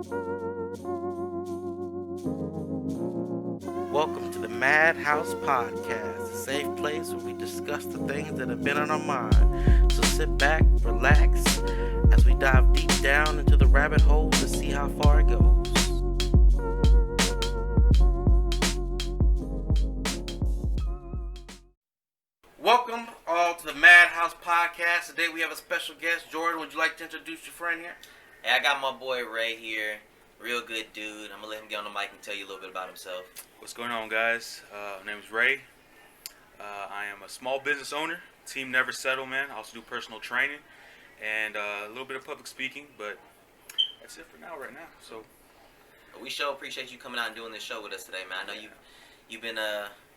Welcome to the MadHouse podcast, a safe place where we discuss the things that have been on our mind. So sit back, relax, as we dive deep down into the rabbit hole to see how far it goes. Welcome all to the MadHouse podcast. Today we have a special guest. Jordan, would you like to introduce your friend here? Hey, I got my boy Ray here. Real good dude. I'm going to let him get on the mic and tell you a little bit about himself. What's going on, guys? My name is Ray. I am a small business owner. Team Never Settle, man. I also do personal training and a little bit of public speaking, but that's it for now, right now. So We sure appreciate you coming out and doing this show with us today, man. I know you've been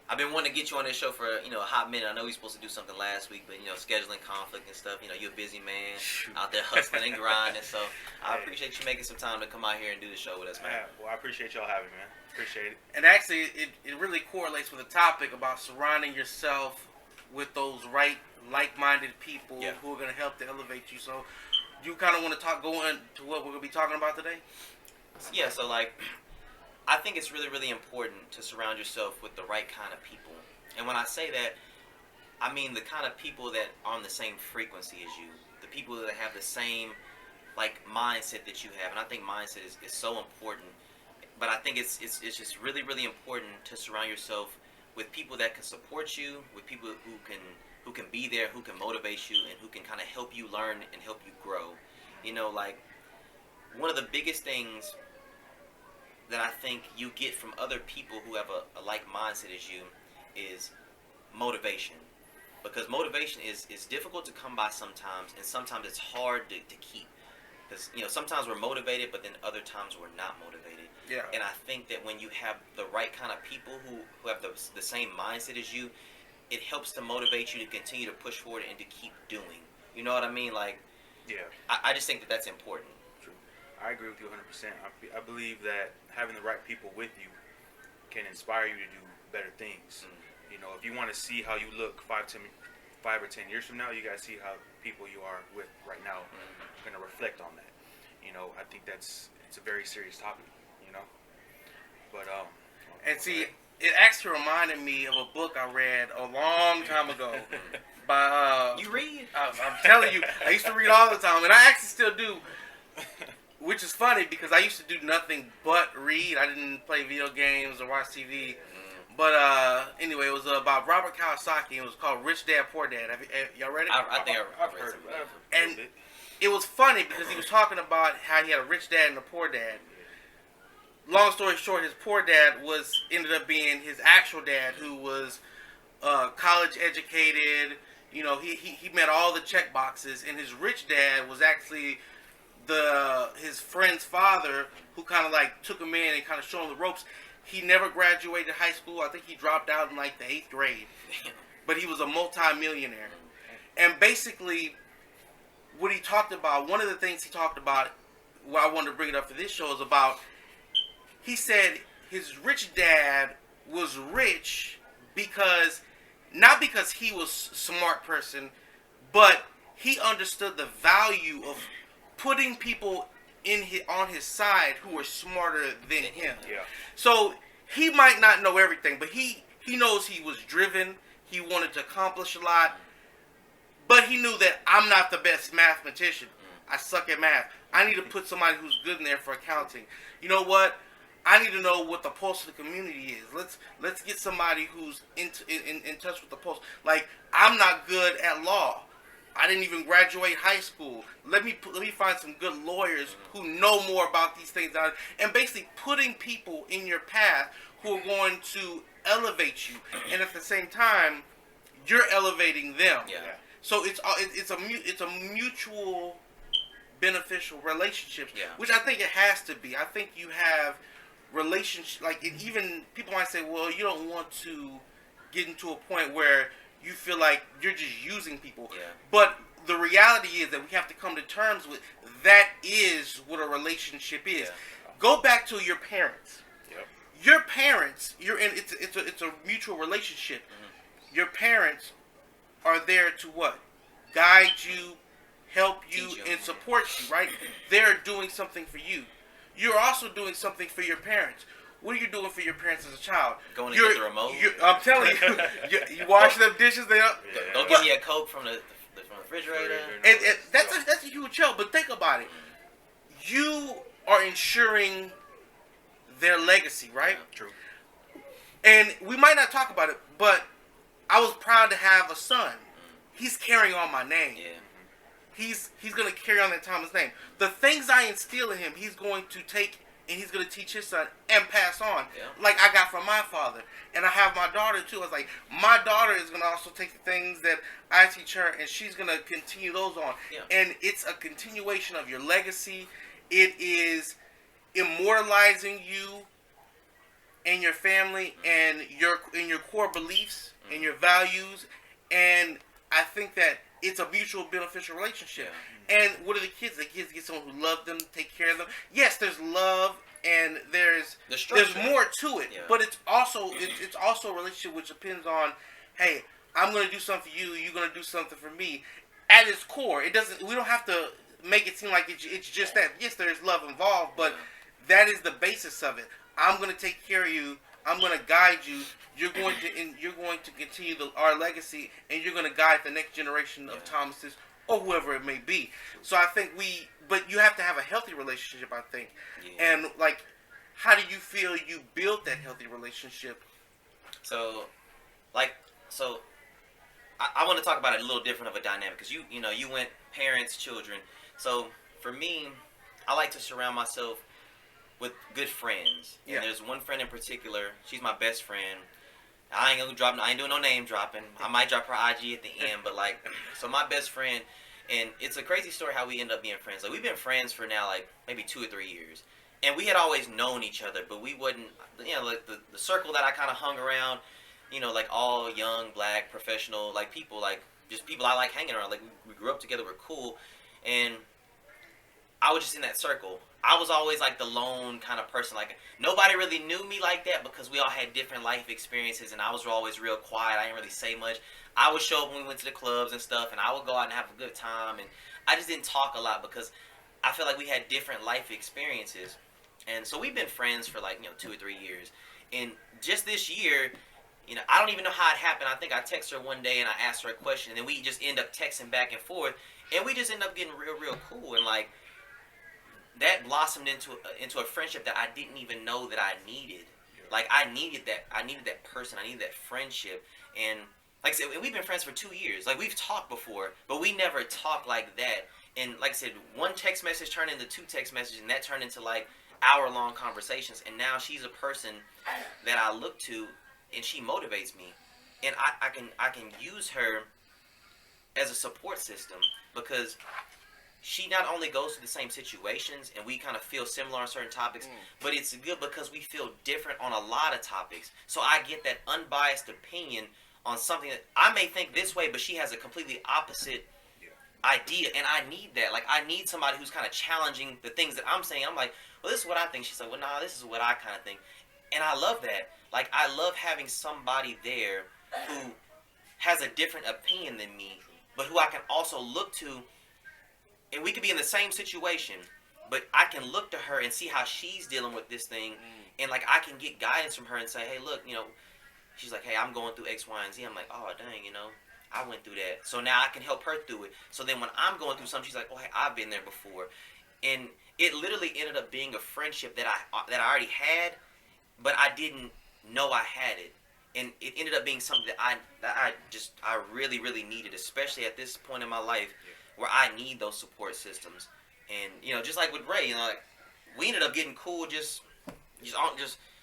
I've been wanting to get you on this show for a hot minute. I know we were supposed to do something last week, but scheduling conflict and stuff. You're a busy man out there hustling and grinding. So I appreciate you making some time to come out here and do the show with us, man. well, I appreciate y'all having me, man. Appreciate it. And actually, it really correlates with the topic about surrounding yourself with those like-minded people who are going to help to elevate you. So you kind of want to go into what we're going to be talking about today? Yeah, so I think it's really, really important to surround yourself with the right kind of people. And when I say that, I mean the kind of people that are on the same frequency as you. The people that have the same mindset that you have. And I think mindset is so important. But I think it's just really, really important to surround yourself with people that can support you, with people who can be there, who can motivate you, and who can kind of help you learn and help you grow. One of the biggest things that I think you get from other people who have a like mindset as you is motivation. Because motivation is difficult to come by sometimes, and sometimes it's hard to keep. Because sometimes we're motivated, but then other times we're not motivated. Yeah. And I think that when you have the right kind of people who have the same mindset as you, it helps to motivate you to continue to push forward and to keep doing. You know what I mean? Yeah. I just think that that's important. True. I agree with you 100%. I believe that having the right people with you can inspire you to do better things. Mm-hmm. If you want to see how you look 5 or 10 years from now, you got to see how people you are with right now are going to reflect on that. I think it's a very serious topic, But, And see, it actually reminded me of a book I read a long time ago. By You read? I'm telling you, I used to read all the time, and I actually still do. Which is funny because I used to do nothing but read. I didn't play video games or watch TV. But anyway, it was about Robert Kiyosaki. It was called Rich Dad Poor Dad. Y'all read it? I think I've heard read of it. it. And it was funny because he was talking about how he had a rich dad and a poor dad. Long story short, his poor dad ended up being his actual dad, who was college educated. He met all the check boxes, and his rich dad was actually his friend's father, who kind of took him in and kind of showed him the ropes. He never graduated high school. I think he dropped out in the 8th grade. But he was a multi-millionaire. And basically, what he talked about, one of the things he talked about, why I wanted to bring it up for this show, is about, he said his rich dad was rich not because he was a smart person, but he understood the value of putting people on his side who were smarter than him. Yeah. So he might not know everything, but he knows he was driven. He wanted to accomplish a lot, but he knew that I'm not the best mathematician. I suck at math. I need to put somebody who's good in there for accounting. You know what? I need to know what the pulse of the community is. Let's get somebody who's in touch with the pulse. I'm not good at law. I didn't even graduate high school. Let me find some good lawyers who know more about these things. And basically putting people in your path who are going to elevate you, and at the same time, you're elevating them. Yeah. So it's a mutual beneficial relationships, which I think it has to be. I think you have relationships even people might say, well, you don't want to get into a point where you feel like you're just using people. Yeah. But the reality is that we have to come to terms with that is what a relationship is. Yeah. Go back to your parents. Yep. Your parents, it's a mutual relationship. Mm-hmm. Your parents are there to what? Guide you, help you, and support you, right? They're doing something for you. you're also doing something for your parents. What are you doing for your parents as a child? Going to get the remote. I'm telling you, you wash them dishes. Go get me a Coke from the refrigerator. And that's a huge help. But think about it. You are ensuring their legacy, right? Yeah, true. And we might not talk about it, but I was proud to have a son. He's carrying on my name. Yeah. He's going to carry on that Thomas name. The things I instill in him, he's going to take and he's going to teach his son and pass on. Yeah. Like I got from my father. And I have my daughter too. I was like, my daughter is going to also take the things that I teach her and she's going to continue those on. Yeah. And it's a continuation of your legacy. It is immortalizing you and your family and your core beliefs and your values. And I think that it's a mutual beneficial relationship. Yeah. And what are the kids? The kids get someone who loves them, take care of them. Yes, there's love and there's more to it. Yeah. But it's also a relationship which depends on, hey, I'm gonna do something for you, you're gonna do something for me. At its core, we don't have to make it seem like it's just that. Yes, there is love involved, but that is the basis of it. I'm gonna take care of you. I'm going to guide you. You're going to continue our legacy, and you're going to guide the next generation of Thomases or whoever it may be. So I think but you have to have a healthy relationship, I think. Yeah. And like, how do you feel you built that healthy relationship? So, I want to talk about it a little different of a dynamic because you went parents, children. So for me, I like to surround myself with good friends. And there's one friend in particular. She's my best friend. I ain't doing no name dropping. I might drop her IG at the end, but so my best friend, and it's a crazy story how we end up being friends. Like we've been friends for now maybe 2 or 3 years, and we had always known each other, but we wouldn't, like the circle that I kind of hung around, like all young black professional people, just people I like hanging around. Like we grew up together, we're cool, and I was just in that circle. I was always the lone kind of person. Nobody really knew me like that because we all had different life experiences, and I was always real quiet. I didn't really say much. I would show up when we went to the clubs and stuff, and I would go out and have a good time, and I just didn't talk a lot because I feel like we had different life experiences. And so we've been friends for 2 or 3 years. And just this year, I don't even know how it happened. I think I texted her one day and I asked her a question, and then we just end up texting back and forth, and we just end up getting real, real cool. And that blossomed into a friendship that I didn't even know that I needed. I needed that. I needed that person. I needed that friendship. And like I said, we've been friends for 2 years. We've talked before, but we never talked like that. And like I said, one text message turned into 2 text messages, and that turned into hour-long conversations. And now she's a person that I look to, and she motivates me. And I can use her as a support system because she not only goes through the same situations and we kind of feel similar on certain topics, but it's good because we feel different on a lot of topics. So I get that unbiased opinion on something that I may think this way, but she has a completely opposite idea. And I need that. I need somebody who's kind of challenging the things that I'm saying. I'm like, well, this is what I think. She's like, well, nah, this is what I kind of think. And I love that. I love having somebody there who has a different opinion than me, but who I can also look to. And we could be in the same situation, but I can look to her and see how she's dealing with this thing. And I can get guidance from her and say, hey, look, she's like, hey, I'm going through X, Y, and Z. I'm like, oh, dang, I went through that. So now I can help her through it. So then when I'm going through something, she's like, oh, hey, I've been there before. And it literally ended up being a friendship that I already had, but I didn't know I had it. And it ended up being something that I really, really needed, especially at this point in my life where I need those support systems. And, just like with Ray, we ended up getting cool just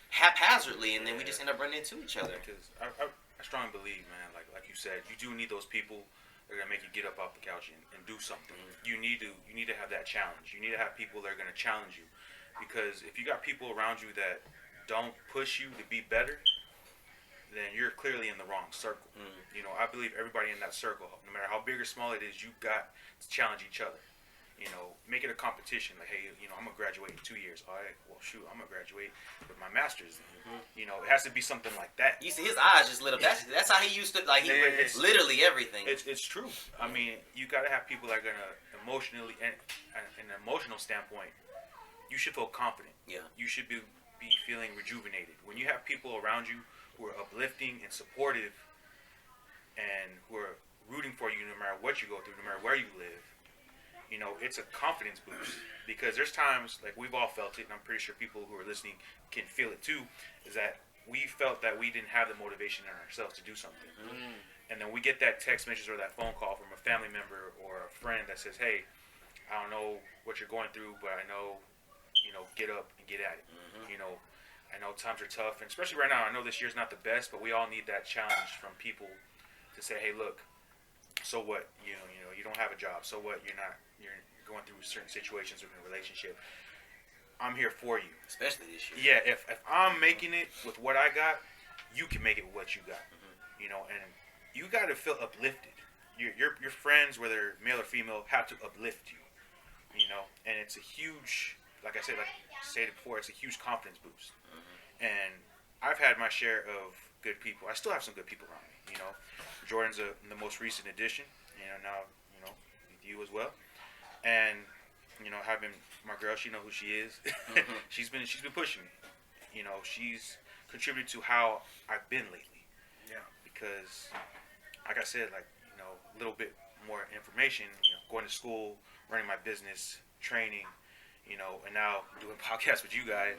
haphazardly, and then we just end up running into each other. Because I strongly believe, man, like you said, you do need those people that are going to make you get up off the couch and do something. You need to have that challenge. You need to have people that are going to challenge you. Because if you got people around you that don't push you to be better, then you're clearly in the wrong circle. I believe everybody in that circle, no matter how big or small it is, you got to challenge each other. Make it a competition. Like, hey, I'm gonna graduate in 2 years. All right, well, shoot, I'm gonna graduate with my master's. It has to be something like that. You see, his eyes just lit up. That's how he used to literally everything. It's true. I mean, you got to have people that are gonna emotionally and an emotional standpoint, you should feel confident. Yeah. You should be feeling rejuvenated. When you have people around you who are uplifting and supportive and who are rooting for you no matter what you go through, no matter where you live, you know, it's a confidence boost. Because there's times, like we've all felt it, and I'm pretty sure people who are listening can feel it too, is that we felt that we didn't have the motivation in ourselves to do something. Mm-hmm. And then we get that text message or that phone call from a family member or a friend that says, hey, I don't know what you're going through, but I know, you know, get up and get at it. Mm-hmm. You know, I know times are tough, and especially right now, I know this year's not the best, but we all need that challenge from people to say, hey, look, so what? You know, you don't have a job. So what? You're going through certain situations within a relationship. I'm here for you. Especially this year. Yeah, if I'm making it with what I got, you can make it with what you got. Mm-hmm. You know, and you got to feel uplifted. Your friends, whether male or female, have to uplift you. You know, and it's a huge, like I said before, it's a huge confidence boost. Mm-hmm. And I've had my share of good people. I still have some good people around me. You know, Jordan's the most recent addition. You know, now with you as well. And you know, having my girl, she know who she is. Mm-hmm. she's been pushing me. You know, she's contributed to how I've been lately. Yeah. Because, like I said, you know, a little bit more information. You know, going to school, running my business, training. You know, and now doing podcasts with you guys.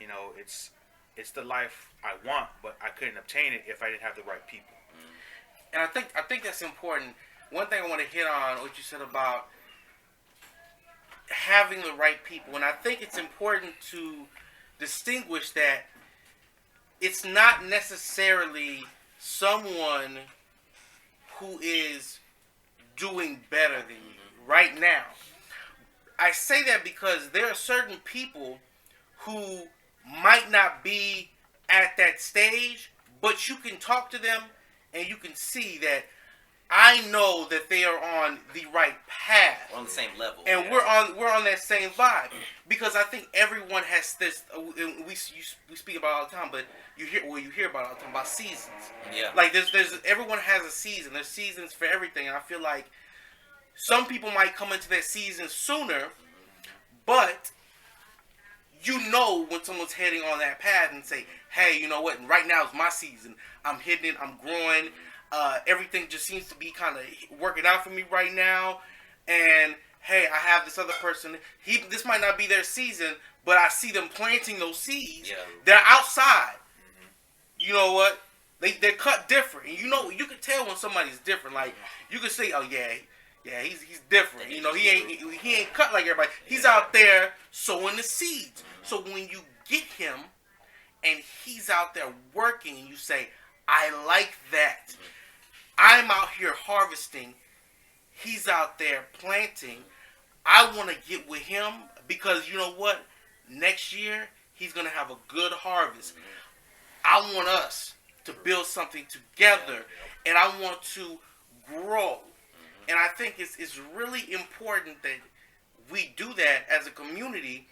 You know, it's the life I want, but I couldn't obtain it if I didn't have the right people. And I think that's important. One thing I want to hit on what you said about having the right people, and I think it's important to distinguish that it's not necessarily someone who is doing better than you right now. I say that because there are certain people who might not be at that stage, but you can talk to them and you can see that I know that they are on the right path. We're on the same level. And yeah. we're on that same vibe. Because I think everyone has this, we speak about it all the time, but you hear about it all the time, about seasons. Yeah. Like there's everyone has a season. There's seasons for everything. And I feel like some people might come into that season sooner, but you know when someone's heading on that path and say, hey, you know what, right now is my season. I'm hitting it, I'm growing. Everything just seems to be kind of working out for me right now. And hey, I have this other person. This might not be their season, but I see them planting those seeds. Yeah. They're outside. Mm-hmm. You know what? They're cut different. And you know, you can tell when somebody's different. Like you can say, oh yeah, he's different. You know, he ain't cut like everybody. He's out there sowing the seeds. So when you get him and he's out there working, and you say, I like that. I'm out here harvesting. He's out there planting. I want to get with him because you know what? Next year, he's going to have a good harvest. I want us to build something together, and I want to grow. And I think it's really important that we do that as a community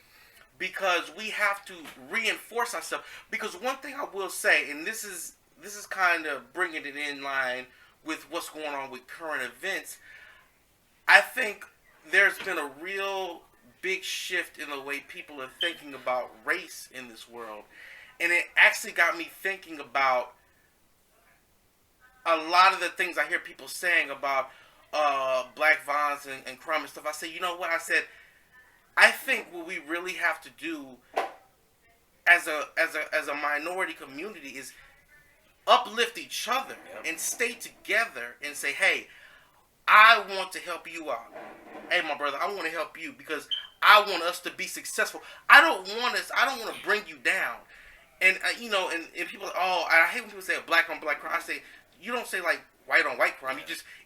because we have to reinforce ourselves. Because one thing I will say, and this is kind of bringing it in line with what's going on with current events, I think there's been a real big shift in the way people are thinking about race in this world. And it actually got me thinking about a lot of the things I hear people saying about black violence and crime and stuff. I said, you know what? I think what we really have to do as a minority community is uplift each other and stay together and say, hey, I want to help you out. Hey, my brother, I want to help you because I want us to be successful. I don't want to bring you down. And you know, and people, I hate when people say black on black crime. I say, you don't say like white on white crime.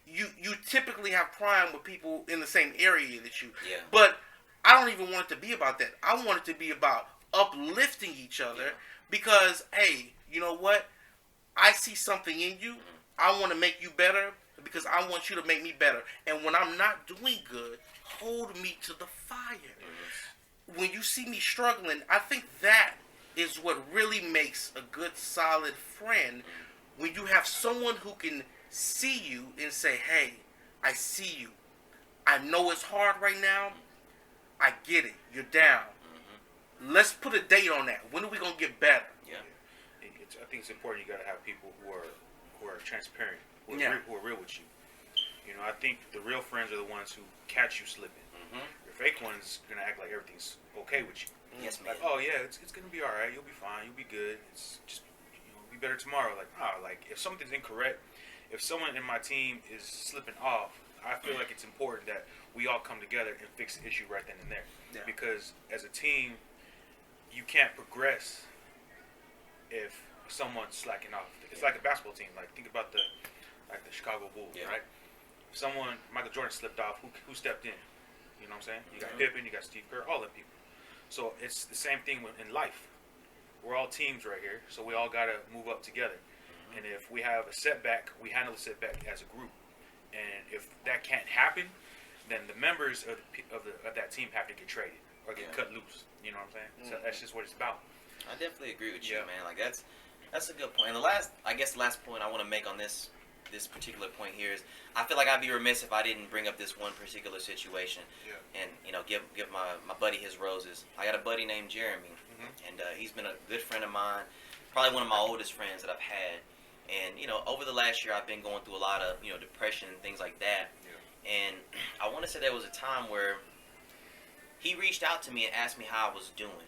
You typically have crime with people in the same area that you. Yeah. But I don't even want it to be about that. I want it to be about uplifting each other because, hey, you know what? I see something in you. I want to make you better because I want you to make me better. And when I'm not doing good, hold me to the fire. When you see me struggling, I think that is what really makes a good, solid friend. When you have someone who can see you and say, hey, I see you. I know it's hard right now. I get it. You're down. let's put a date on that. When are we gonna get better? Yeah. I think it's important. You got to have people who are transparent, who are real with you. You know, I think the real friends are the ones who catch you slipping. Mm-hmm. Your fake one's gonna act like everything's okay with you. Yes, man. Like, oh yeah, it's gonna be all right. You'll be fine. You'll be good. It's just, you know, be better tomorrow. Like, like if something's incorrect, if someone in my team is slipping off, I feel like it's important that we all come together and fix the issue right then and there. Yeah. Because as a team, you can't progress if someone's slacking off. It's like a basketball team. Like, think about the Chicago Bulls, right? If Michael Jordan slipped off, who stepped in? You know what I'm saying? You got Pippen, you got Steve Kerr, all them people. So it's the same thing in life. We're all teams right here, so we all got to move up together. And if we have a setback, we handle the setback as a group. And if that can't happen, then the members of that team have to get traded or get cut loose. You know what I'm saying? So that's just what it's about. I definitely agree with you, man. Like that's a good point. And the last point I want to make on this particular point here is I feel like I'd be remiss if I didn't bring up this one particular situation. Yeah. And give my buddy his roses. I got a buddy named Jeremy, and he's been a good friend of mine, probably one of my oldest friends that I've had. And over the last year I've been going through a lot of depression and things like that. Yeah. And I want to say there was a time where he reached out to me and asked me how I was doing.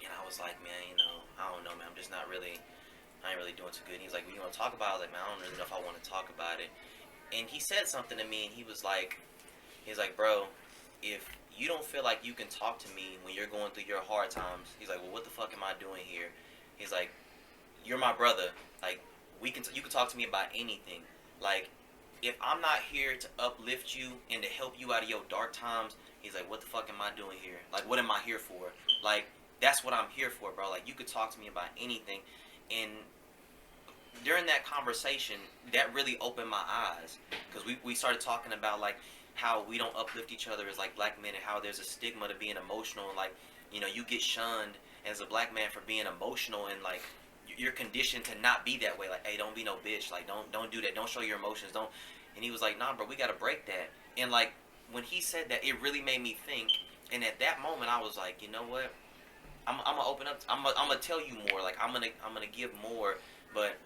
And I was like, man, I don't know, man. I'm just I ain't really doing too good. And he's like, well, you want to talk about it? I was like, man, I don't really know if I want to talk about it. And he said something to me, and he's like, bro, if you don't feel like you can talk to me when you're going through your hard times, he's like, well, what the fuck am I doing here? He's like, you're my brother. Like, you can talk to me about anything. Like, if I'm not here to uplift you and to help you out of your dark times, he's like, what the fuck am I doing here? Like, what am I here for? Like, that's what I'm here for, bro. Like, you could talk to me about anything. And during that conversation, that really opened my eyes. Because we started talking about, like, how we don't uplift each other as, like, black men and how there's a stigma to being emotional. And, like, you get shunned as a black man for being emotional and, like, you're conditioned to not be that way. Like, hey, don't be no bitch. Like, don't do that. Don't show your emotions. Don't. And he was like, nah, bro, we got to break that. And, like, when he said that, it really made me think. And at that moment, I was like, you know what? I'm gonna open up. I'm gonna tell you more. Like, I'm gonna give more. But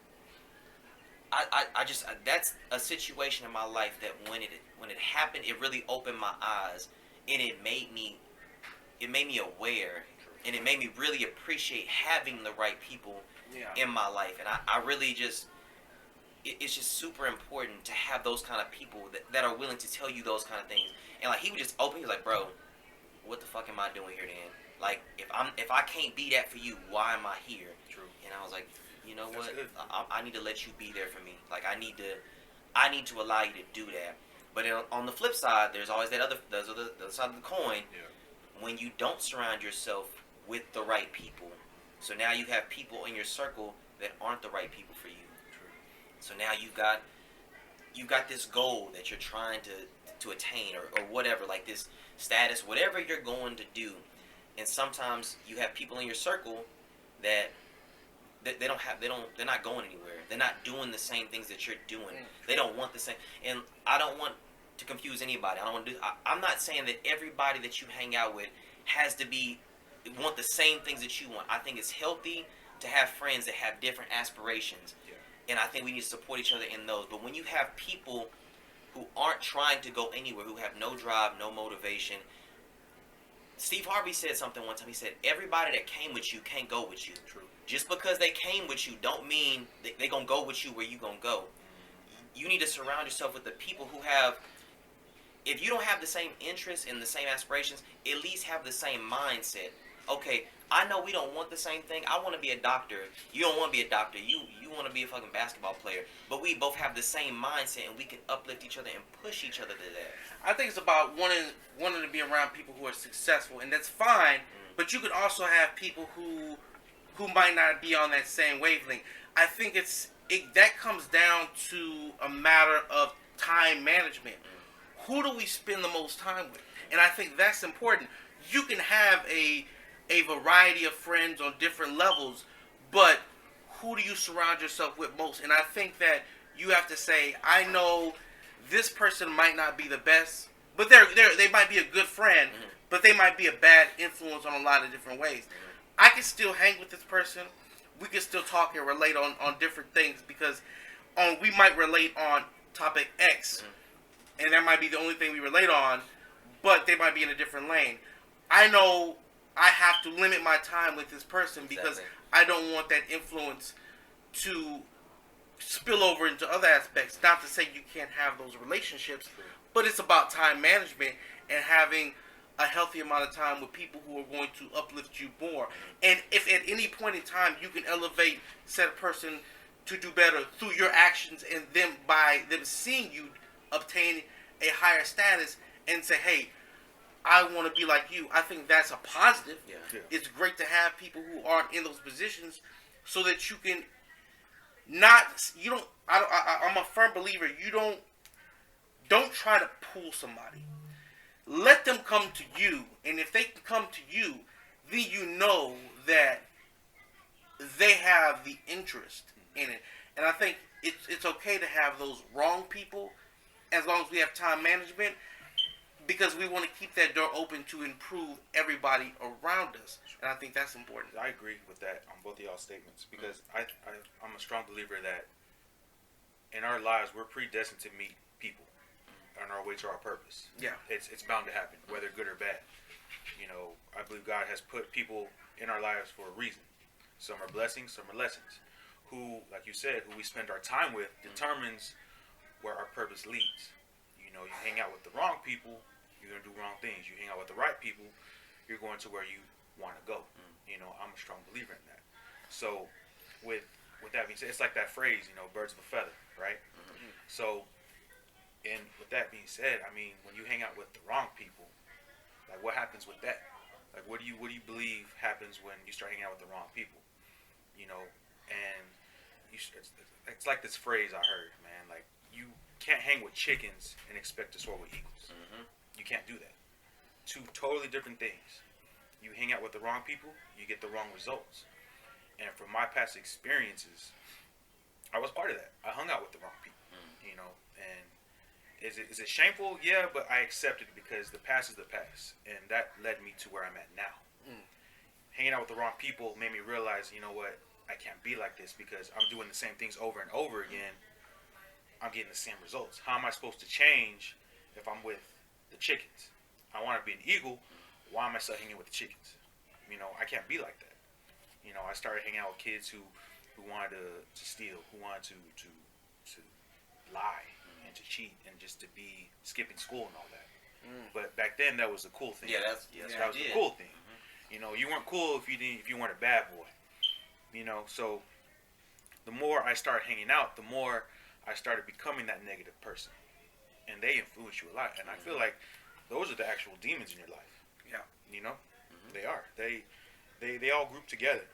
I just that's a situation in my life that when it happened, it really opened my eyes, and it made me aware, and it made me really appreciate having the right people in my life. And I really just it's just super important to have those kind of people that are willing to tell you those kind of things. And like he would just open. He was like, bro, what the fuck am I doing here then? Like, if I can't be that for you, why am I here? True. And I was like, you know what? I need to let you be there for me. Like, I need to allow you to do that. But on the flip side, there's always the other side of the coin. Yeah. When you don't surround yourself with the right people, so now you have people in your circle that aren't the right people for you. True. So now you've got this goal that you're trying to attain or whatever, like this status, whatever you're going to do. And sometimes you have people in your circle that they're not going anywhere. They're not doing the same things that you're doing. They don't want the same. And I don't want to confuse anybody. I'm not saying that everybody that you hang out with has to want the same things that you want. I think it's healthy to have friends that have different aspirations. Yeah. And I think we need to support each other in those. But when you have people who aren't trying to go anywhere, who have no drive, no motivation. Steve Harvey said something one time. He said, everybody that came with you can't go with you. True. Just because they came with you don't mean they're going to go with you where you're going to go. You need to surround yourself with the people who have, if you don't have the same interests and the same aspirations, at least have the same mindset. Okay, I know we don't want the same thing. I want to be a doctor. You don't want to be a doctor. You want to be a fucking basketball player. But we both have the same mindset, and we can uplift each other and push each other to that. I think it's about wanting to be around people who are successful, and that's fine. But you could also have people who might not be on that same wavelength. I think that comes down to a matter of time management. Who do we spend the most time with? And I think that's important. You can have a variety of friends on different levels, but who do you surround yourself with most? And I think that you have to say, I know this person might not be the best, but they might be a good friend, but they might be a bad influence on a lot of different ways. I can still hang with this person. We can still talk and relate on different things because we might relate on topic X, and that might be the only thing we relate on, but they might be in a different lane. I know I have to limit my time with this person because I don't want that influence to spill over into other aspects. Not to say you can't have those relationships, but it's about time management and having a healthy amount of time with people who are going to uplift you more. And if at any point in time you can elevate said person to do better through your actions and them by them seeing you obtain a higher status and say, hey, I want to be like you, I think that's a positive. Yeah. It's great to have people who aren't in those positions so that you can I'm a firm believer, you don't try to pull somebody. Let them come to you, and if they can come to you, then you know that they have the interest in it. And I think it's okay to have those wrong people as long as we have time management, because we want to keep that door open to improve everybody around us. And I think that's important. I agree with that on both of y'all's statements because I'm a strong believer that in our lives we're predestined to meet people on our way to our purpose. Yeah. It's bound to happen, whether good or bad. You know, I believe God has put people in our lives for a reason. Some are blessings, some are lessons. Who, like you said, who we spend our time with determines where our purpose leads. You know, you hang out with the wrong people, you're going to do wrong things. You hang out with the right people, you're going to where you want to go. You know, I'm a strong believer in that. So, with that being said, it's like that phrase, you know, birds of a feather, right? So, and with that being said, I mean, when you hang out with the wrong people, like what happens with that? Like, what do you believe happens when you start hanging out with the wrong people? You know, and it's like this phrase I heard, man. Like, you can't hang with chickens and expect to soar with eagles. You can't do that. Two totally different things. You hang out with the wrong people, you get the wrong results. And from my past experiences, I was part of that. I hung out with the wrong people, you know, and is it shameful? Yeah, but I accepted it because the past is the past, and that led me to where I'm at now. Hanging out with the wrong people made me realize, you know what, I can't be like this because I'm doing the same things over and over again. I'm getting the same results. How am I supposed to change if I'm with the chickens? I want to be an eagle. Why am I still hanging with the chickens? You know, I can't be like that. You know, I started hanging out with kids who wanted to steal, who wanted to lie and to cheat and just to be skipping school and all that. But back then, that was a cool thing. Yeah, that was the cool thing. You know, you weren't cool if you weren't a bad boy. You know, so the more I started hanging out, the more I started becoming that negative person, and they influence you a lot. And I feel like those are the actual demons in your life. Yeah, you know, they are. They all group together.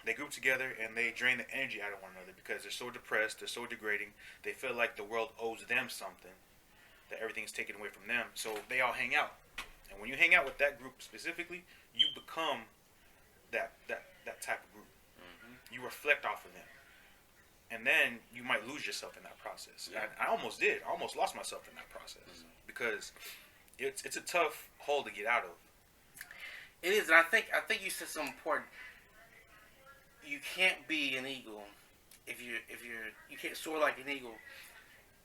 They group together and they drain the energy out of one another because they're so depressed, they're so degrading. They feel like the world owes them something, that everything's taken away from them. So they all hang out. And when you hang out with that group specifically, you become that type of group. You reflect off of them. And then you might lose yourself in that process. Yeah. I almost did. I almost lost myself in that process because it's a tough hole to get out of. It is, and I think you said something important. You can't be an eagle if you can't soar like an eagle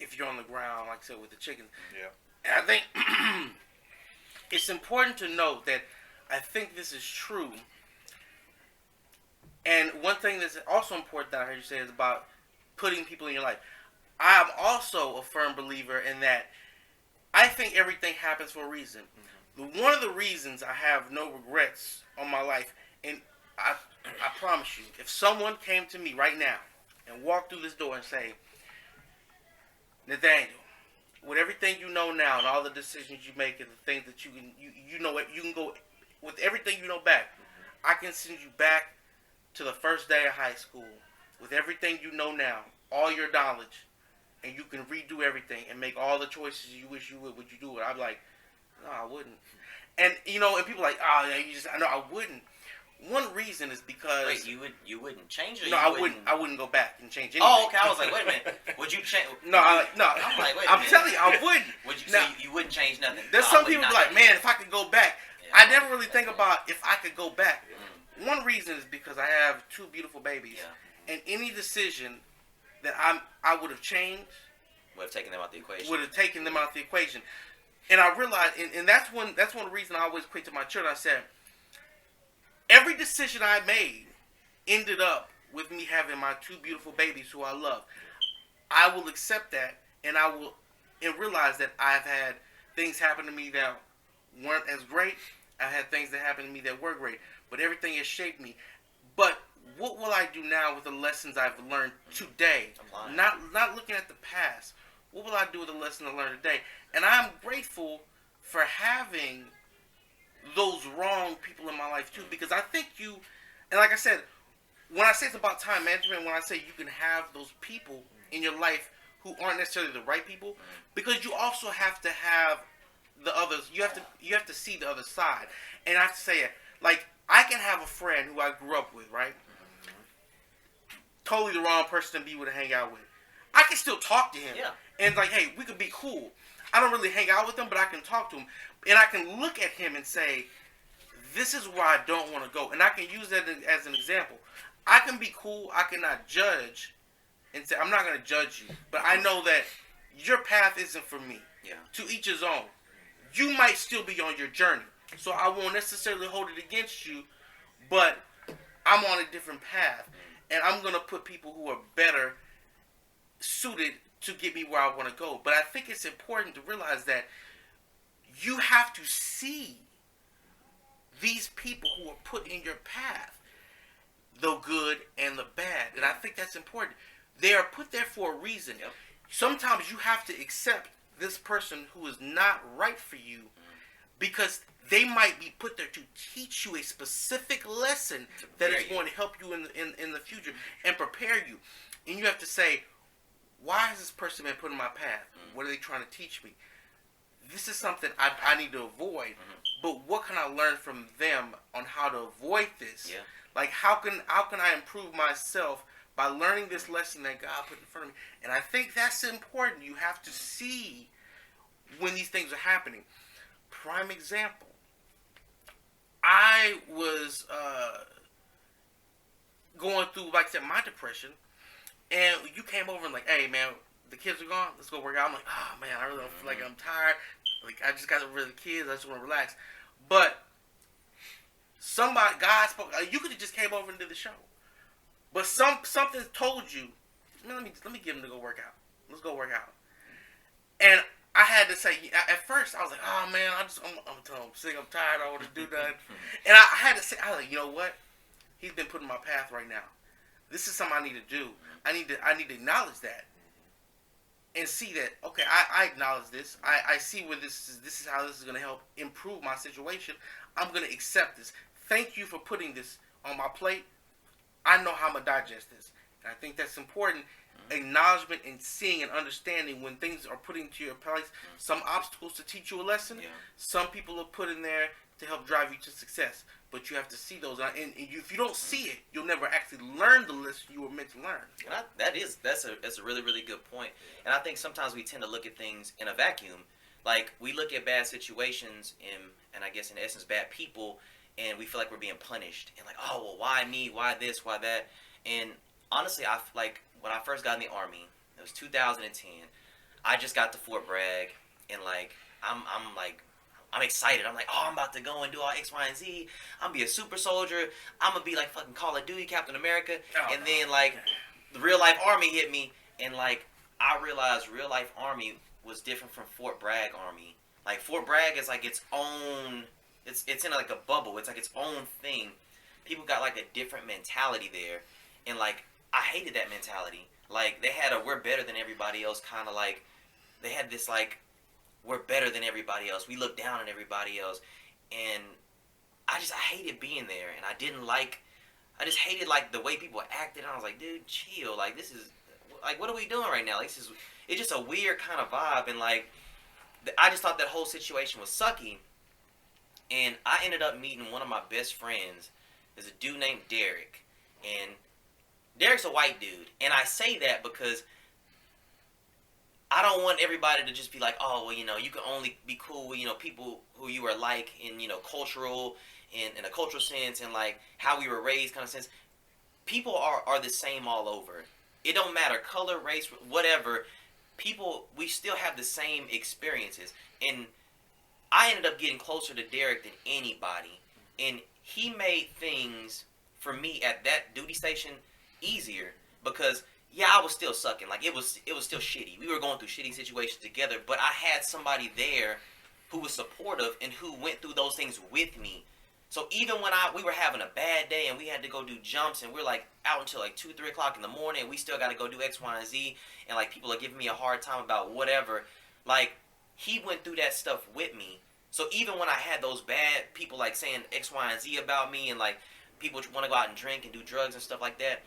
if you're on the ground, like I said, with the chickens. Yeah. And I think it's important to note that I think this is true. And one thing that's also important that I heard you say is about putting people in your life. I am also a firm believer in that I think everything happens for a reason. One of the reasons I have no regrets on my life, and I promise you, if someone came to me right now and walked through this door and say, Nathaniel, with everything you know now and all the decisions you make and the things that you can go with everything you know back, I can send you back to the first day of high school with everything you know now, all your knowledge, and you can redo everything and make all the choices you wish you would you do it? I'm like, no, I wouldn't. And, you know, and people are like, oh, yeah, I know I wouldn't. One reason is because Wait, you wouldn't change it? no, I wouldn't go back and change anything. Oh, okay. I was like, wait a minute. Would you change? No, no. I'm like, wait a I'm minute. telling you, I wouldn't. Would you? Now, So you wouldn't change nothing? There's No, some I would people not be like, change man, if I could go back. Yeah, I never really think about if I could go back. One reason is because I have 2 beautiful babies, and any decision that I would have changed would have taken them out the equation. would have taken them out the equation. And I realized, and that's one reason I always equate to my children. I said, every decision I made ended up with me having my 2 beautiful babies who I love. I will accept that, and I will realize that I've had things happen to me that weren't as great. I've had things that happened to me that were great, but everything has shaped me. But what will I do now with the lessons I've learned today? Not looking at the past. What will I do with the lessons I learned today? And I'm grateful for having those wrong people in my life too, because I think and like I said, when I say it's about time management, when I say you can have those people in your life who aren't necessarily the right people, because you also have to have the others. You have to see the other side. And I have to say it, like, I can have a friend who I grew up with, right? Totally the wrong person to be with to hang out with. I can still talk to him. Yeah. And it's like, hey, we could be cool. I don't really hang out with him, but I can talk to him. And I can look at him and say, this is where I don't want to go. And I can use that as an example. I can be cool. I cannot judge and say, I'm not going to judge you. But I know that your path isn't for me. Yeah. To each his own. You might still be on your journey. So I won't necessarily hold it against you, but I'm on a different path. And I'm going to put people who are better suited to get me where I want to go. But I think it's important to realize that you have to see these people who are put in your path, the good and the bad. And I think that's important. They are put there for a reason. Yep. Sometimes you have to accept this person who is not right for you because they might be put there to teach you a specific lesson that is going to help you in the future and prepare you. And you have to say, why has this person been put in my path? What are they trying to teach me? This is something I need to avoid. But what can I learn from them on how to avoid this? Yeah. Like, how can I improve myself by learning this lesson that God put in front of me? And I think that's important. You have to see when these things are happening. Prime example. I was going through, like I said, my depression. And you came over and like, hey, man, the kids are gone. Let's go work out. I'm like, oh, man, I really don't feel like I'm tired. Like, I just got rid of the kids. I just want to relax. But God spoke. You could have just came over and did the show. But something told you, man, let me get him to go work out. Let's go work out. And I had to say, at first, I was like, oh, man, I'm sick, I'm tired, I don't want to do nothing. And I had to say, I was like, you know what? He's been put in my path right now. This is something I need to do. I need to acknowledge that. And see that, okay, I acknowledge this. I see where this is how this is going to help improve my situation. I'm going to accept this. Thank you for putting this on my plate. I know how I'm going to digest this. And I think that's important. Acknowledgement and seeing and understanding when things are put into your place. Some obstacles to teach you a lesson. Yeah. Some people are put in there to help drive you to success. But you have to see those. And if you don't see it, you'll never actually learn the lesson you were meant to learn. That's a really, really good point. And I think sometimes we tend to look at things in a vacuum. Like, we look at bad situations and I guess in essence bad people, and we feel like we're being punished. And like, oh, well, why me? Why this? Why that? And honestly, when I first got in the Army, it was 2010. I just got to Fort Bragg, and like I'm excited. I'm like, oh, I'm about to go and do all X, Y, and Z. I'm gonna be a super soldier. I'm gonna be like fucking Call of Duty, Captain America. And then like the real life Army hit me, and like I realized real life Army was different from Fort Bragg Army. Like Fort Bragg is like its own. It's in like a bubble. It's like its own thing. People got like a different mentality there, and like I hated that mentality. Like they had a we're better than everybody else kind of like. They had this like we're better than everybody else. We look down on everybody else, and I hated being there, and I just hated like the way people acted. And I was like, dude, chill. Like this is like what are we doing right now? Like it's just a weird kind of vibe, and like I just thought that whole situation was sucky. And I ended up meeting one of my best friends There's a dude named Derek, and Derek's a white dude, and I say that because I don't want everybody to just be like, oh, well, you can only be cool with, people who you are like in, cultural, in a cultural sense, and like how we were raised kind of sense. People are the same all over. It don't matter, color, race, whatever. People, we still have the same experiences. And I ended up getting closer to Derek than anybody. And he made things for me at that duty station easier because yeah, I was still sucking. Like it was still shitty. We were going through shitty situations together, but I had somebody there who was supportive and who went through those things with me. So even when we were having a bad day and we had to go do jumps and we're like out until like 2, 3 o'clock in the morning and we still got to go do X, Y, and Z and like people are giving me a hard time about whatever, like he went through that stuff with me. So even when I had those bad people like saying X, Y, and Z about me and like people want to go out and drink and do drugs and stuff like that,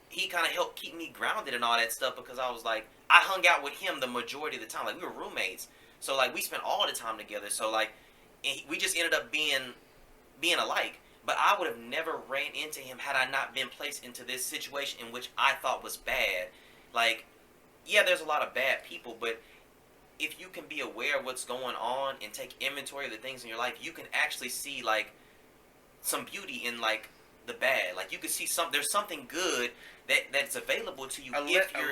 he kind of helped keep me grounded and all that stuff because I was like, I hung out with him the majority of the time. Like we were roommates. So like we spent all the time together. So like we just ended up being alike. But I would have never ran into him had I not been placed into this situation in which I thought was bad. Like, yeah, there's a lot of bad people, but if you can be aware of what's going on and take inventory of the things in your life, you can actually see like some beauty in like the bad. Like you can see there's something good that's available to you a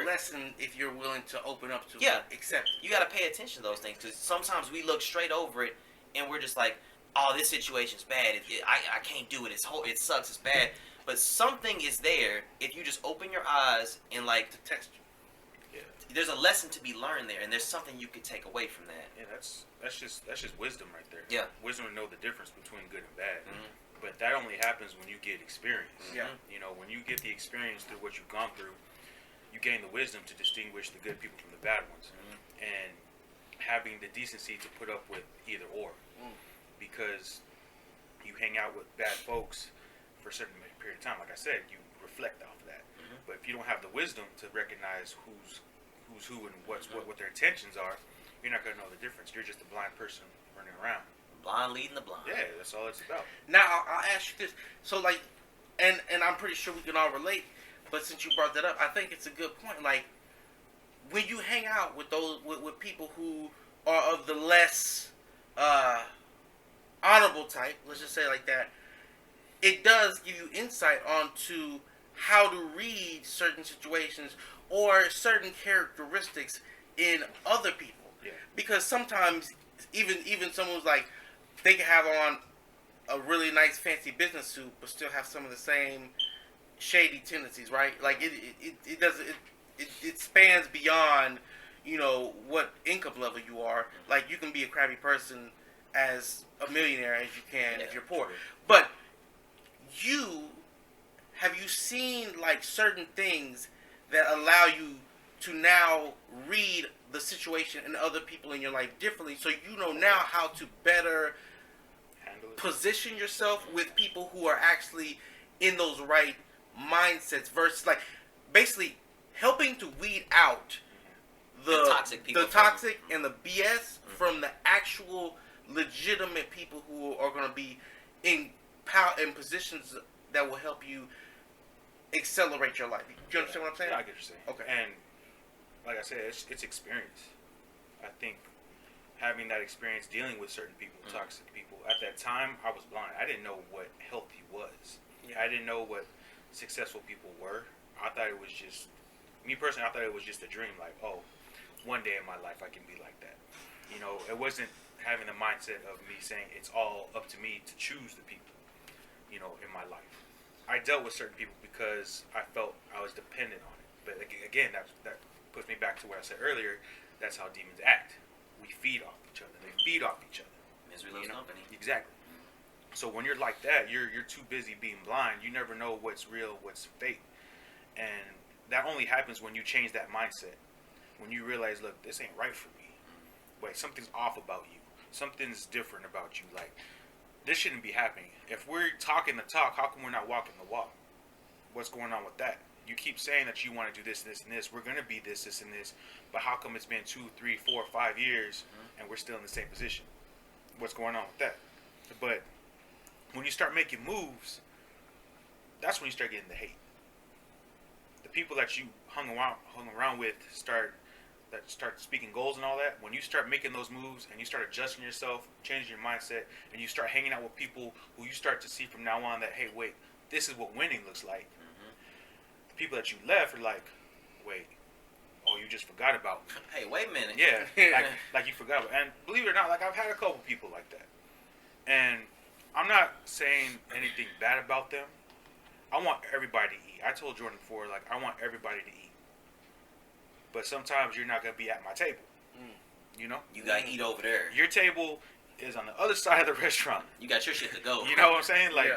lesson if you're willing to open up to yeah, accept. You got to pay attention to those things because sometimes we look straight over it and we're just like, oh, this situation's bad. I can't do it. It sucks. It's bad. But something is there if you just open your eyes and like the texture. Yeah. There's a lesson to be learned there, and there's something you could take away from that. Yeah, that's just wisdom right there. Yeah, wisdom to know the difference between good and bad. Mm-hmm. But that only happens when you get experience. Yeah. When you get the experience through what you've gone through, you gain the wisdom to distinguish the good people from the bad ones, and having the decency to put up with either or. Because you hang out with bad folks for a certain period of time, like I said, you reflect off of that. But if you don't have the wisdom to recognize who's who and what their intentions are, you're not gonna know the difference. You're just a blind person running around. Blind leading the blind. Yeah, that's all it's about. Now I'll ask you this. So like, and I'm pretty sure we can all relate. But since you brought that up, I think it's a good point. Like, when you hang out with those with people who are of the less honorable type, let's just say it like that, it does give you insight onto how to read certain situations or certain characteristics in other people. Yeah. Because sometimes even someone who's like, they can have on a really nice fancy business suit but still have some of the same shady tendencies, right? Like it doesn't it spans beyond, what income level you are. Like you can be a crappy person as a millionaire as you can if you're poor. But have you seen like certain things that allow you to now read the situation and other people in your life differently, so you know now how to better position yourself with people who are actually in those right mindsets versus like basically helping to weed out the toxic people, and the BS from the actual legitimate people who are going to be in power in positions that will help you accelerate your life. Do you understand what I'm saying? Yeah, I get what you're saying. Okay. And like I said, it's experience. I think having that experience dealing with certain people, toxic people. At that time, I was blind. I didn't know what healthy was. Yeah. I didn't know what successful people were. I thought it was just, me personally, I thought it was just a dream. Like, oh, one day in my life I can be like that. It wasn't having the mindset of me saying it's all up to me to choose the people, in my life. I dealt with certain people because I felt I was dependent on it. But again, that puts me back to what I said earlier. That's how demons act. We feed off each other. They feed off each other. Misery loves company. Exactly. So when you're like that, you're too busy being blind. You never know what's real, what's fake. And that only happens when you change that mindset. When you realize, look, this ain't right for me. Wait, something's off about you. Something's different about you. Like, this shouldn't be happening. If we're talking the talk, how come we're not walking the walk? What's going on with that? You keep saying that you want to do this, this, and this. We're going to be this, this, and this. But how come it's been 2, 3, 4, 5 years and we're still in the same position? What's going on with that? But when you start making moves, that's when you start getting the hate. The people that you hung around with start speaking goals and all that. When you start making those moves and you start adjusting yourself, changing your mindset, and you start hanging out with people who you start to see from now on that, hey, wait, this is what winning looks like. The people that you left are like, wait, oh, you just forgot about me. Hey, wait a minute. Yeah, like you forgot about. And believe it or not, like I've had a couple people like that. And I'm not saying anything bad about them. I want everybody to eat. I told Jordan before, like, I want everybody to eat. But sometimes you're not going to be at my table. You know? You got to eat over there. Your table is on the other side of the restaurant. You got your shit to go. You know what I'm saying? Like,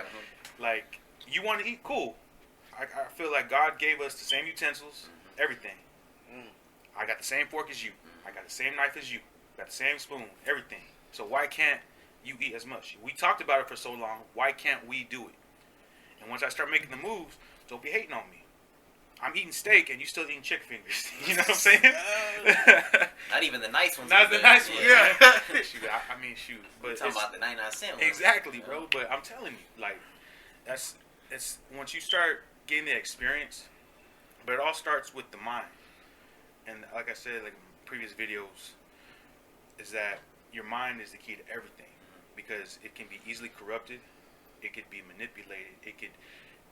like you want to eat? Cool. I feel like God gave us the same utensils, everything. I got the same fork as you. I got the same knife as you. Got the same spoon, everything. So why can't you eat as much? We talked about it for so long. Why can't we do it? And once I start making the moves, don't be hating on me. I'm eating steak and you still eating chicken fingers. You know what I'm saying? Not even the nice ones. Not the nice ones. Yeah. Shoot, I mean, shoot. But you're talking about the 99-cent ones. Exactly, bro. But I'm telling you, like, it's once you start getting the experience, but it all starts with the mind. And like I said, like in previous videos, is that your mind is the key to everything, because it can be easily corrupted, it could be manipulated, it could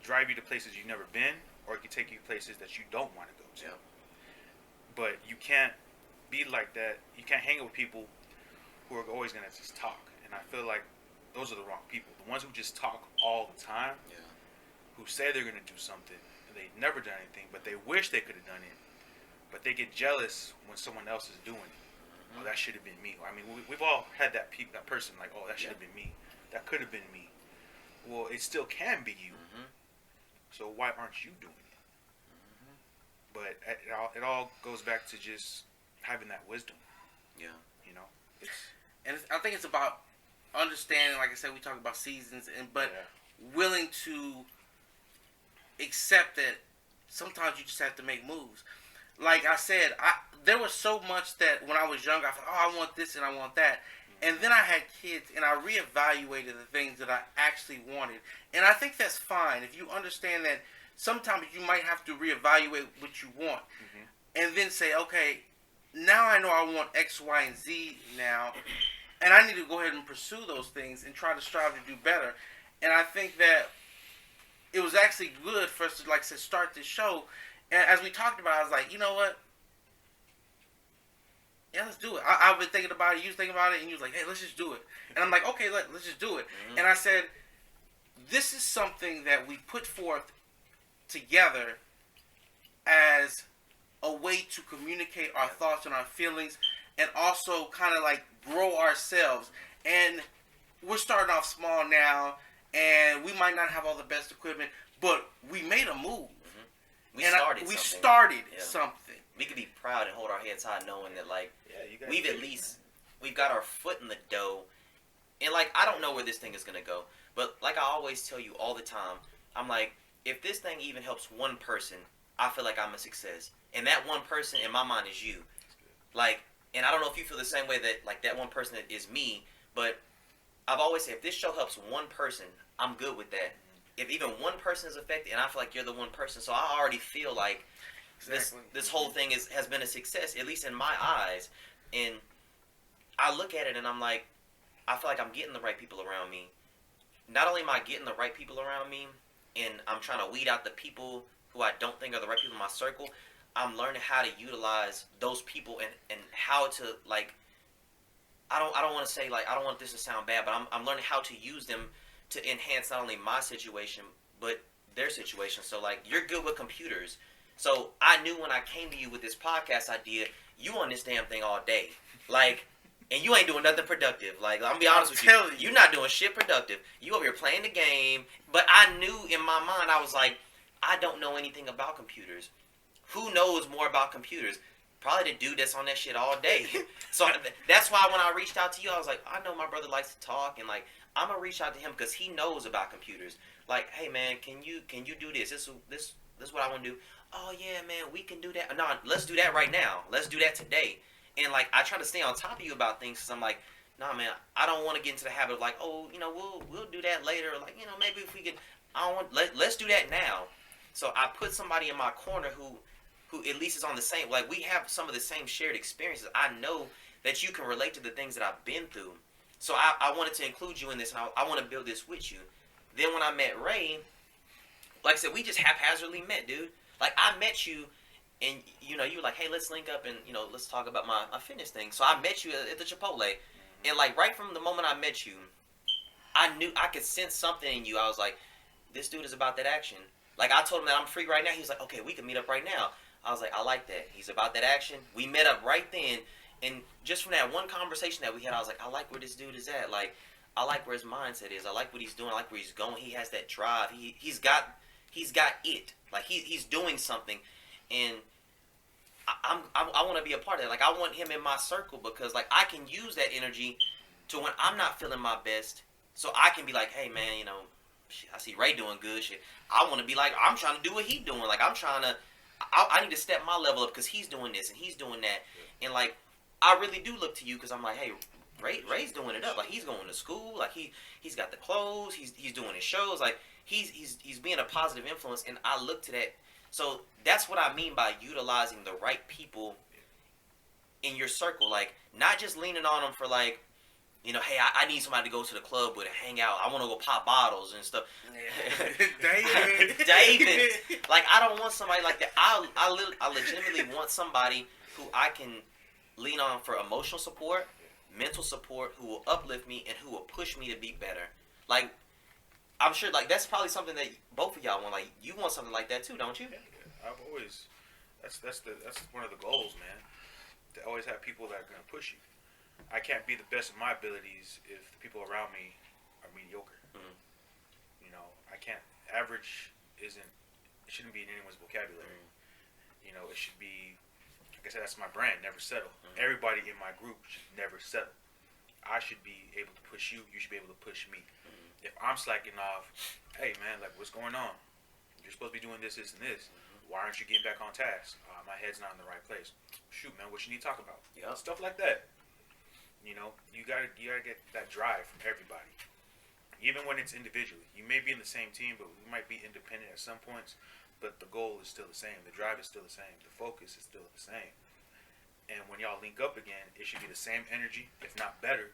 drive you to places you've never been, or it could take you places that you don't want to go to. Yeah. But you can't be like that. You can't hang out with people who are always going to just talk. And I feel like those are the wrong people. The ones who just talk all the time, who say they're going to do something, and they've never done anything, but they wish they could have done it. But they get jealous when someone else is doing it. Oh, that should have been me. I mean, we've all had that person like, oh, that should have been me. That could have been me. Well, it still can be you. So why aren't you doing it? But it all goes back to just having that wisdom. Yeah. You know? I think it's about understanding, like I said, we talk about seasons, but willing to accept that sometimes you just have to make moves. Like I said, there was so much that when I was younger, I thought, oh, I want this and I want that. And then I had kids, and I reevaluated the things that I actually wanted. And I think that's fine if you understand that sometimes you might have to reevaluate what you want. And then say, okay, now I know I want X, Y, and Z now, and I need to go ahead and pursue those things and try to strive to do better. And I think that it was actually good for us to, like I said, start this show. And as we talked about, I was like, you know what? Yeah, let's do it. I've been thinking about it. You was thinking about it, and you was like, hey, let's just do it. And I'm like, okay, let's just do it. And I said, this is something that we put forth together as a way to communicate our thoughts and our feelings, and also kind of like grow ourselves. And we're starting off small now, and we might not have all the best equipment, but we made a move. We started something. We could be proud and hold our heads high knowing that, like, you we've got our foot in the dough. And, like, I don't know where this thing is going to go. But, like I always tell you all the time, I'm like, if this thing even helps one person, I feel like I'm a success. And that one person in my mind is you. Like, and I don't know if you feel the same way that, like, that one person is me, but I've always said, if this show helps one person, I'm good with that. If even one person is affected, and I feel like you're the one person, so I already feel like this whole thing has been a success, at least in my eyes. And I look at it and I'm like, I feel like I'm getting the right people around me. Not only am I getting the right people around me, and I'm trying to weed out the people who I don't think are the right people in my circle, I'm learning how to utilize those people and how to, like, I don't want to say, like, I don't want this to sound bad, but I'm learning how to use them to enhance not only my situation, but their situation. So, like, you're good with computers. So, I knew when I came to you with this podcast idea, you on this damn thing all day. Like, and you ain't doing nothing productive. Like, I'm going to be honest with you. You're not doing shit productive. You over here playing the game. But I knew in my mind, I was like, I don't know anything about computers. Who knows more about computers? Probably the dude that's on that shit all day. So, that's why when I reached out to you, I was like, I know my brother likes to talk, and, like, I'm going to reach out to him because he knows about computers. Like, hey, man, can you do this? This is what I want to do. Oh, yeah, man, we can do that. No, let's do that right now. Let's do that today. And, like, I try to stay on top of you about things because I'm like, nah, man, I don't want to get into the habit of, like, oh, you know, we'll do that later. Like, you know, maybe if we could. I don't want. Let's do that now. So I put somebody in my corner who at least is on the same. Like we have some of the same shared experiences. I know that you can relate to the things that I've been through. So I wanted to include you in this, and I want to build this with you. Then when I met Ray, like I said, we just haphazardly met, dude. Like I met you, and you were like, hey, let's link up and let's talk about my fitness thing. So I met you at the Chipotle, and like right from the moment I met you, I knew I could sense something in you. I was like, this dude is about that action. Like I told him that I'm free right now. He was like, okay, we can meet up right now. I was like, I like that. He's about that action. We met up right then. And just from that one conversation that we had, I was like, I like where this dude is at. Like, I like where his mindset is. I like what he's doing. I like where he's going. He has that drive. He's got it. Like he's doing something, and I want to be a part of that. Like I want him in my circle because like I can use that energy to when I'm not feeling my best, so I can be like, hey man, shit, I see Ray doing good shit. I want to be like, I'm trying to do what he's doing. Like I'm trying to, I need to step my level up because he's doing this and he's doing that, and like. I really do look to you because I'm like, hey, Ray's doing it up. Like he's going to school. Like he's got the clothes. He's doing his shows. Like he's being a positive influence, and I look to that. So that's what I mean by utilizing the right people in your circle. Like not just leaning on them for like, hey, I need somebody to go to the club with and hang out. I want to go pop bottles and stuff. David. Like I don't want somebody like that. I legitimately want somebody who I can lean on for emotional support, mental support, who will uplift me and who will push me to be better. Like, I'm sure, like, that's probably something that both of y'all want. Like, you want something like that too, don't you? Yeah. I've always, that's one of the goals, man. To always have people that are going to push you. I can't be the best of my abilities if the people around me are mediocre. Mm-hmm. I can't, average it shouldn't be in anyone's vocabulary. Mm-hmm. It should be, like I said, that's my brand, never settle. Mm-hmm. Everybody in my group should never settle. I should be able to push you. You should be able to push me. Mm-hmm. If I'm slacking off, hey man, like what's going on? You're supposed to be doing this, and this. Mm-hmm. Why aren't you getting back on task? My head's not in the right place. Shoot, man, what you need to talk about? Yeah, stuff like that. You gotta get that drive from everybody. Even when it's individually, you may be in the same team, but we might be independent at some points. But the goal is still the same. The drive is still the same. The focus is still the same. And when y'all link up again, it should be the same energy, if not better.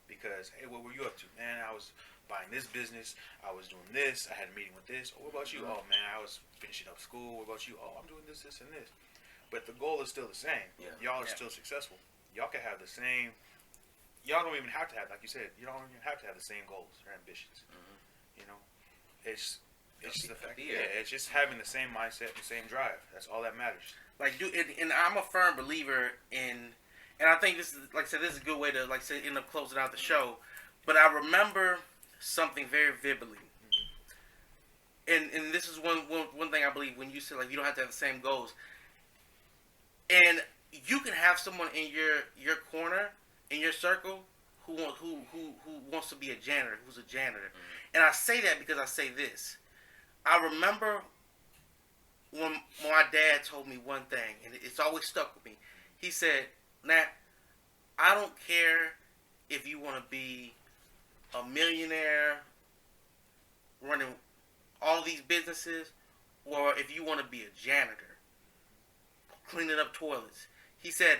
Because, hey, what were you up to? Man, I was buying this business. I was doing this. I had a meeting with this. Oh, what about you? Oh, man, I was finishing up school. What about you? Oh, I'm doing this, this, and this. But the goal is still the same. Yeah. Y'all are still successful. Y'all can have the same. Y'all don't even have to have, like you said, you don't even have to have the same goals or ambitions. Mm-hmm. It's just the fact, it's just having the same mindset, the same drive. That's all that matters. Like, dude, and I'm a firm believer in, and I think this is, like I said, this is a good way to, like I said, end up closing out the show. But I remember something very vividly, and this is one thing I believe when you say like you don't have to have the same goals, and you can have someone in your corner, in your circle, who wants to be a janitor, who's a janitor, and I say that because I say this. I remember when my dad told me one thing, and it's always stuck with me. He said, Nat, I don't care if you want to be a millionaire running all these businesses, or if you want to be a janitor cleaning up toilets. He said,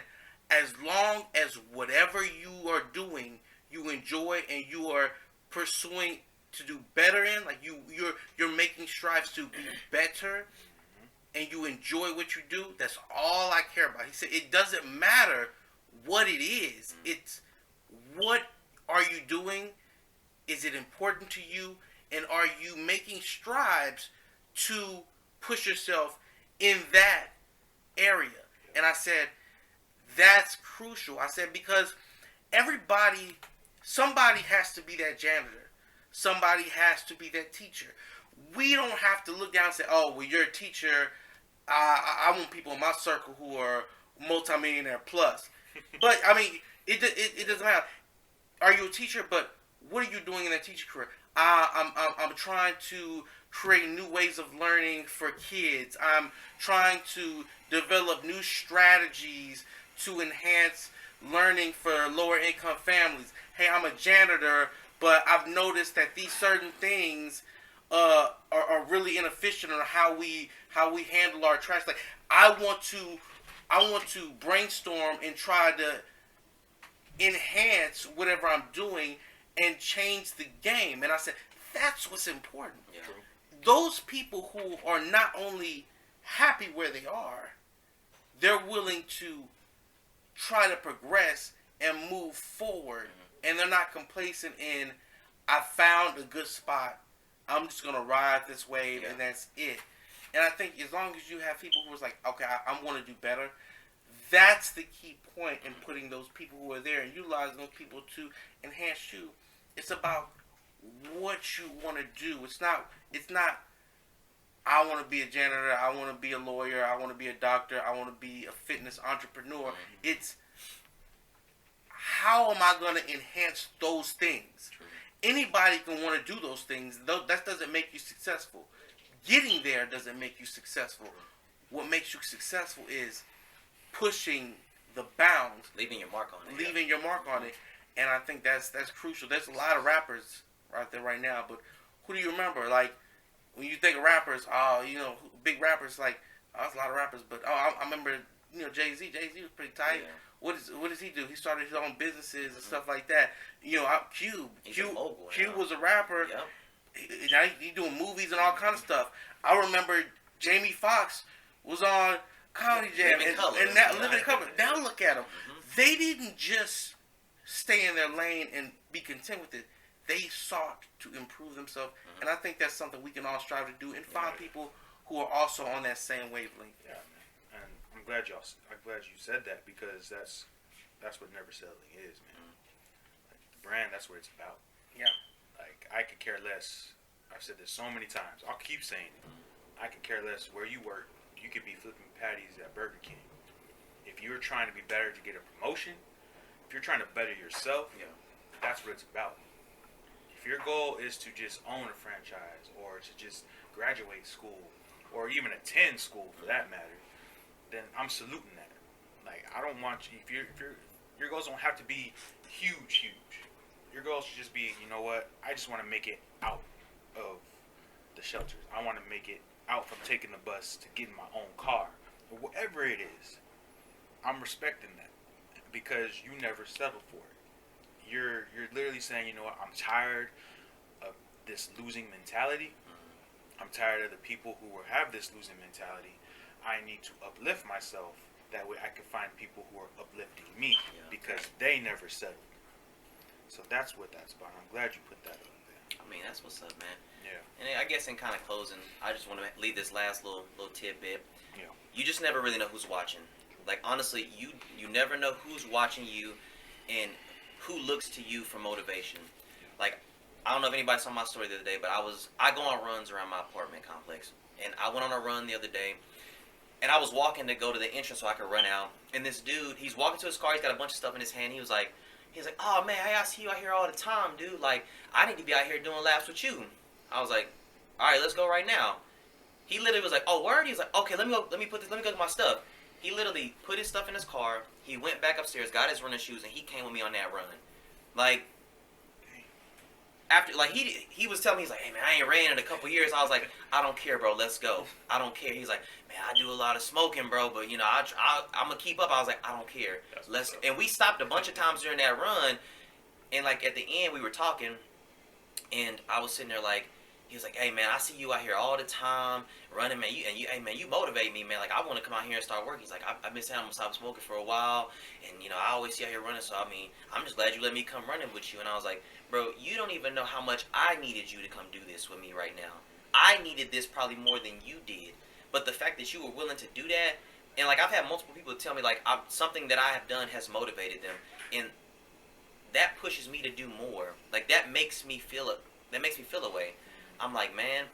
as long as whatever you are doing, you enjoy and you are pursuing to do better in, like you're making strides to be better, and you enjoy what you do, that's all I care about. He said it doesn't matter what it is. It's what are you doing? Is it important to you? And are you making strides to push yourself in that area? And I said, that's crucial. I said, because somebody has to be that janitor. Somebody has to be that teacher. We don't have to look down and say, oh, well, you're a teacher. I want people in my circle who are multimillionaire plus. But, I mean, it doesn't matter. Are you a teacher? But what are you doing in that teacher career? I'm trying to create new ways of learning for kids. I'm trying to develop new strategies to enhance learning for lower income families. Hey, I'm a janitor, but I've noticed that these certain things are really inefficient on how we handle our trash. Like I want to brainstorm and try to enhance whatever I'm doing and change the game. And I said that's what's important. Yeah. Those people who are not only happy where they are, they're willing to try to progress and move forward, and they're not complacent in I found a good spot, I'm just gonna ride this wave, and that's it. And I think as long as you have people who is like, okay, I want to do better, that's the key point in putting those people who are there and utilizing those people to enhance you. It's about what you want to do. It's not I want to be a janitor, I want to be a lawyer, I want to be a doctor, I want to be a fitness entrepreneur. It's how am I going to enhance those things? Anybody can want to do those things. That doesn't make you successful. Getting there doesn't make you successful. What makes you successful is pushing the bounds. Leaving your mark on it. Leaving your mark on it. And I think that's crucial. There's a lot of rappers right there right now, but who do you remember? Like, when you think of rappers, big rappers, like, there's a lot of rappers, but I remember, Jay-Z. Jay-Z was pretty tight. Yeah. What does he do? He started his own businesses and stuff like that. Cube. Cube was a rapper. Yep. Now he's doing movies and all kind of stuff. I remember Jamie Foxx was on Comedy Jam and now Living in Color. Now look at them. They didn't just stay in their lane and be content with it. They sought to improve themselves, and I think that's something we can all strive to do and find people who are also on that same wavelength. Yeah, man. And I'm glad you said that, because that's what never settling is, man. Like, the brand, that's what it's about. Yeah. Like, I could care less. I've said this so many times. I'll keep saying it. I could care less where you work. You could be flipping patties at Burger King. If you're trying to be better to get a promotion, if you're trying to better yourself, that's what it's about. If your goal is to just own a franchise, or to just graduate school, or even attend school for that matter, then I'm saluting that. Like, I don't want you, if your goals don't have to be huge. Your goals should just be, you know what, I just want to make it out of the shelters. I want to make it out from taking the bus to getting my own car, or whatever it is. I'm respecting that, because you never settle for it. You're literally saying, you know what, I'm tired of this losing mentality. I'm tired of the people who have this losing mentality. I need to uplift myself. That way I can find people who are uplifting me, because they never settled. So that's what that's about. I'm glad you put that up there. I mean, that's what's up, man. Yeah. And I guess in kind of closing, I just want to leave this last little tidbit. Yeah. You just never really know who's watching. Like, honestly, you never know who's watching you and who looks to you for motivation. Like, I don't know if anybody saw my story the other day, but I go on runs around my apartment complex. And I went on a run the other day, and I was walking to go to the entrance so I could run out. And this dude, he's walking to his car, he's got a bunch of stuff in his hand. He's like, oh man, hey, I see you out here all the time, dude. Like, I need to be out here doing laps with you. I was like, all right, let's go right now. He literally was like, oh, word? He was like, okay, let me go get my stuff. He literally put his stuff in his car. He went back upstairs, got his running shoes, and he came with me on that run. Like, after, like, he was telling me, he's like, hey man, I ain't ran in a couple years. I was like, I don't care, bro, let's go. I don't care. He's like, man, I do a lot of smoking, bro, but I'm gonna keep up. I was like, I don't care. And we stopped a bunch of times during that run, and like at the end we were talking, and I was sitting there like, he was like, hey man, I see you out here all the time running, man. Hey man, you motivate me, man. Like, I want to come out here and start working. He's like, I've been saying I'm gonna stop smoking for a while, and I always see you out here running. So I mean, I'm just glad you let me come running with you. And I was like, bro, you don't even know how much I needed you to come do this with me right now. I needed this probably more than you did. But the fact that you were willing to do that, and like I've had multiple people tell me like something that I have done has motivated them, and that pushes me to do more. Like that makes me feel a way. I'm like, man,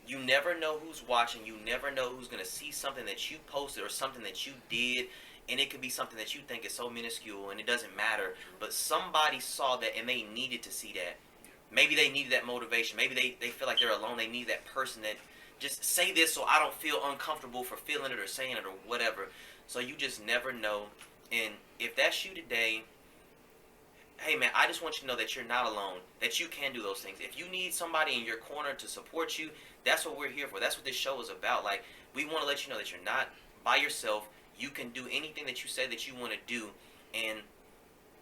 you never know who's watching. You never know who's gonna see something that you posted or something that you did, and it could be something that you think is so minuscule and it doesn't matter. But somebody saw that and they needed to see that. Maybe they needed that motivation. Maybe they feel like they're alone. They need that person that just say this so I don't feel uncomfortable for feeling it or saying it or whatever. So you just never know. And if that's you today, hey man, I just want you to know that you're not alone, that you can do those things. If you need somebody in your corner to support you, that's what we're here for. That's what this show is about. Like, we want to let you know that you're not by yourself. You can do anything that you say that you want to do. And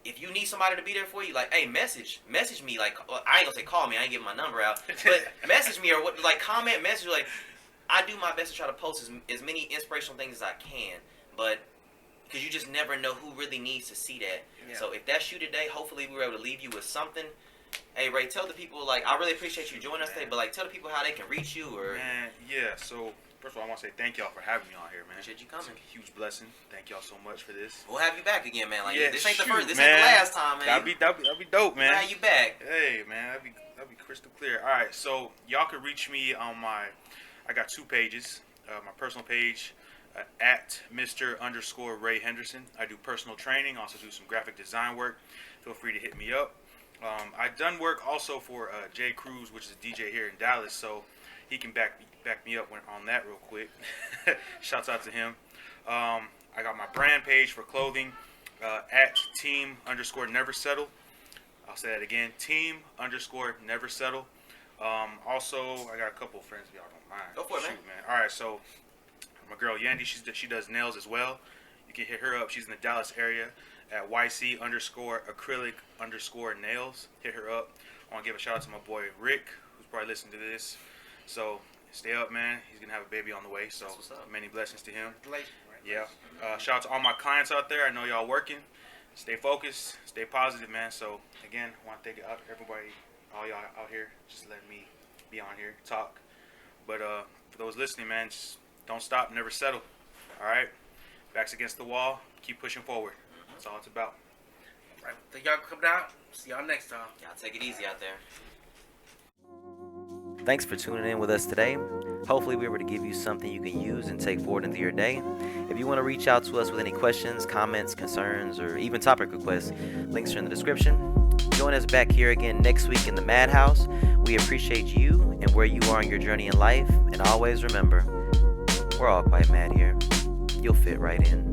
if you need somebody to be there for you, like, hey, message me. Like, I ain't gonna say call me. I ain't giving my number out, but message me, or what? Like, comment, message. Like, I do my best to try to post as many inspirational things as I can, but because you just never know who really needs to see that. Yeah. So if that's you today, hopefully we were able to leave you with something. Hey, Ray, tell the people, like, I really appreciate you joining us today, but, like, tell the people how they can reach you. Or Man, yeah, so first of all, I want to say thank y'all for having me on here, man. Appreciate you coming. It's a huge blessing. Thank y'all so much for this. We'll have you back again, man. Like, yeah, this ain't the shoot, first, this ain't the last time, man. That'd be dope, man. We'll have you back. Hey, man, that'd be crystal clear. All right, so y'all can reach me on I got 2 pages. My personal page, at Mr._Ray Henderson. I do personal training, also do some graphic design work. Feel free to hit me up. I done work also for Jay Cruz, which is a DJ here in Dallas, so he can back me up on that real quick. Shouts out to him. I got my brand page for clothing, at team_never settle. I'll say that again, team_never settle. Also, I got a couple of friends, if y'all don't mind. Go for it, man. All right, so my girl Yandy, she does nails as well. You can hit her up. She's in the Dallas area at YC_acrylic_nails. Hit her up. I want to give a shout out to my boy Rick, who's probably listening to this. So stay up, man. He's gonna have a baby on the way. So many blessings to him. Yeah. Shout out to all my clients out there. I know y'all working. Stay focused. Stay positive, man. So again, I want to thank everybody, all y'all out here, just letting me be on here, talk. But for those listening, man, just don't stop, never settle. All right? Backs against the wall. Keep pushing forward. That's all it's about. All right. Thank y'all for coming out. See y'all next time. Y'all take it easy out there. Thanks for tuning in with us today. Hopefully we were able to give you something you can use and take forward into your day. If you want to reach out to us with any questions, comments, concerns, or even topic requests, links are in the description. Join us back here again next week in the MadHouse. We appreciate you and where you are in your journey in life. And always remember, we're all quite mad here. You'll fit right in.